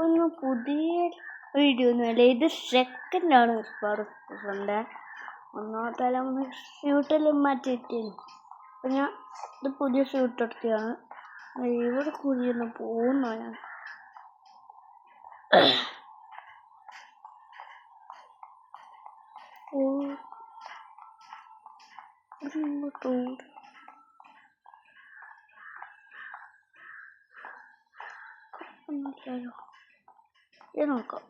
ഒന്ന് പുതിയ വീഡിയോ ഒന്നുമല്ല, ഇത് സെക്കൻഡാണ് ഉണ്ട്. ഒന്നാമത്തെ ഒന്ന് ഷൂട്ടെല്ലാം മാറ്റിയിട്ടാണ്. അപ്പം ഞാൻ ഇത് പുതിയ ഷൂട്ട് എടുത്തതാണ്. ഇവിടെ കൂടിയൊന്ന് പോകുന്നു ഞാൻ. നോക്കാം,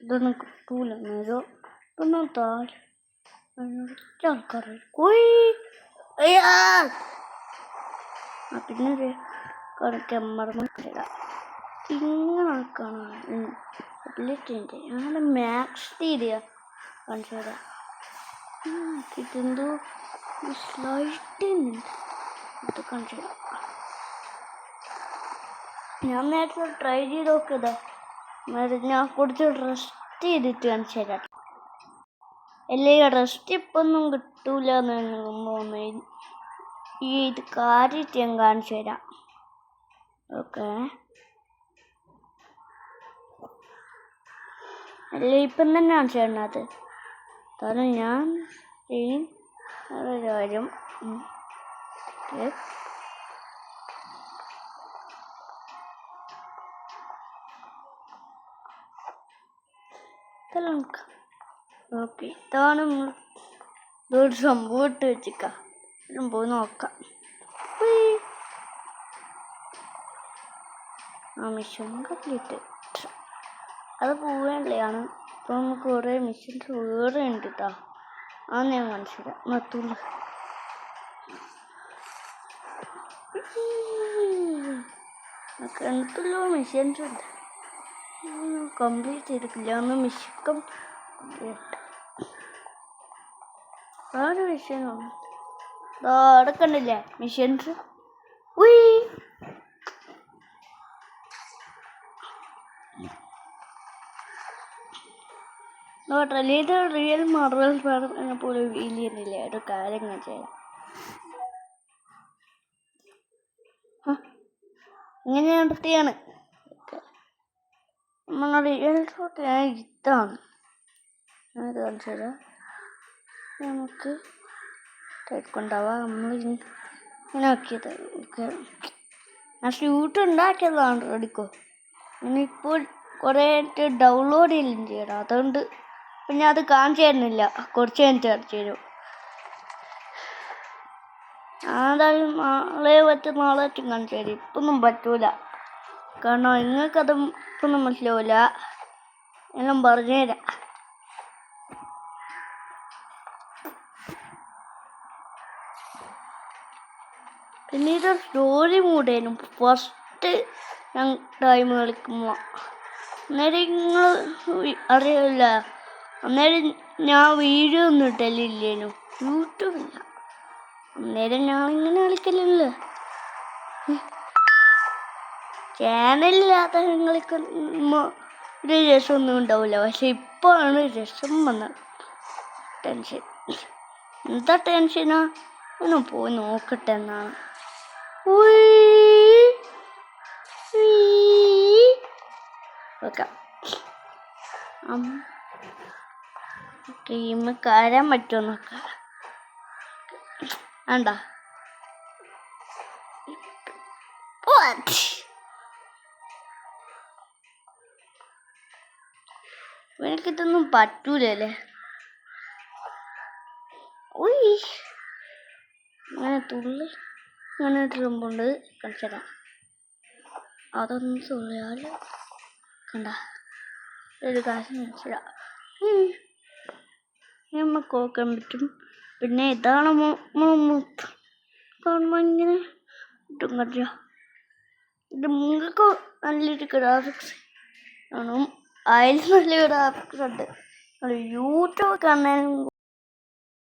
ഇതൊന്നും കിട്ടൂല. ഇതൊന്നും താഴെ ആൾക്കാർ പിന്നെ ക്യാമറ ഇങ്ങനെ കാണാൻ അങ്ങനെ മാക്സ് തീരുക കാണിച്ചു തരാം. ഇതെന്തോ സ്ലൈഡിങ് ഇത് കാണിച്ചു തരാം. ഞാൻ നേരത്തെ ട്രൈ ചെയ്ത് നോക്കിയതാ. ഞാൻ കുറച്ച് റെസ്റ്റ് ചെയ്തിട്ട് കാണിച്ചു തരാം. അല്ലെങ്കിൽ റെസ്റ്റ് ഇപ്പം ഒന്നും കിട്ടൂല എന്ന് തോന്നുന്നു. ഈ ഇത് കാര്യമായിട്ട് ഞാൻ കാണിച്ചു തരാം. ഓക്കെ, അല്ല ഇപ്പം തന്നെ കാണിച്ചു തരണത്. കാരണം ഞാൻ കാര്യം ഓക്കെ, ഇതാണ് ഇതൊരു സംഭവം ഇട്ട് വെച്ചിക്കാം. പോയി നോക്കാം. Mission complete. അത് പോവേണ്ടതാണ്. ഇപ്പം നമുക്ക് കുറേ മിഷൻസ് വേറെ ഉണ്ട് കേട്ടോ. അത് ഞാൻ മനസ്സിലാക്കാം. നിർത്തൂല. എന്തെല്ലോ മിഷൻസ് ഉണ്ട്. കംപ്ലീറ്റ് ചെയ്തിട്ടില്ല. ഒന്ന് മിഷൻ കംപ്ലീറ്റ് വേറെ മിഷനാണ്. അടക്കണ്ടില്ലേ മിഷൻസ്. ഇത് റിയൽ മാർവൽ സ്പൈഡർമാനെ പോലെ ഫീൽ ചെയ്യുന്നില്ല. ഒരു കാര്യം ഞാൻ ചെയ്യാം. ഇങ്ങനെ നടത്തിയാണ് നമ്മൾ റിയൽ ഷോട്ട്. ഞാൻ ഇതാണ് അത് കാണിച്ചത്. നമുക്ക് കൊണ്ടാവാം. നമ്മൾ ഇങ്ങനെ ആക്കിയത്. ഓക്കെ, ഞാൻ ഷൂട്ട് ഉണ്ടാക്കിയതാണ്. റെഡിക്കോ ഇനിയിപ്പോൾ കുറേ ഡൗൺലോഡ് ചെയ്യലും ചെയ്യണം. അതുകൊണ്ട് പിന്നെ അത് കാണിച്ചു തരുന്നില്ല. കുറച്ച് കഴിഞ്ഞിട്ട് കാണിച്ചു തരും. അതായത് നാളെ കാണിച്ചു തരും. ഇപ്പൊന്നും പറ്റൂല. കാരണം നിങ്ങൾക്കത് ഇപ്പൊന്നും മനസ്സിലാവില്ല. എല്ലാം പറഞ്ഞുതരാം. പിന്നെ ഇത് സ്റ്റോറി മൂടാനും ഫസ്റ്റ് ഞാൻ ടൈം കളിക്കുമ്പോൾ അന്നേരം നിങ്ങൾ അറിയില്ല. അന്നേരം ഞാൻ വീഡിയോ ഒന്നും ഇട്ടല്ലില്ലേനു, യൂട്യൂബില്ല. അന്നേരം ഞാൻ ഇങ്ങനെ കളിക്കലല്ലോ. ചാനലില്ലാത്ത കളിക്കുമ്പോൾ ഒരു രസമൊന്നും ഉണ്ടാവില്ല. പക്ഷെ ഇപ്പോഴാണ് രസം വന്നത്. ടെൻഷൻ എന്താ ടെൻഷനാ? ഒന്ന് പോയി നോക്കട്ടെ എന്നാണ്. ഓക്കെ, കയറാൻ പറ്റുമോ നോക്കാം. വേണ്ട, എനിക്കിതൊന്നും പറ്റൂലല്ലേ. അങ്ങനെ തുള്ളി ഇങ്ങനെ ഇട്ടുമ്പോണ്ട് കളിച്ചതാ. അതൊന്നും തുള്ളിയാൽ കണ്ട ഒരു കാശ് മനസ്സിലാ നമുക്ക് നോക്കാൻ പറ്റും. പിന്നെ ഇതാണ് കാണുമ്പോൾ ഇങ്ങനെ ഇട്ടും കണ്ട. ഇത് നിങ്ങൾക്ക് നല്ലൊരു ഗ്രാഫിക്സ് കാണും. അതിൽ നല്ല ഗ്രാഫിക്സ് ഉണ്ട്. യൂട്യൂബ് കാണാൻ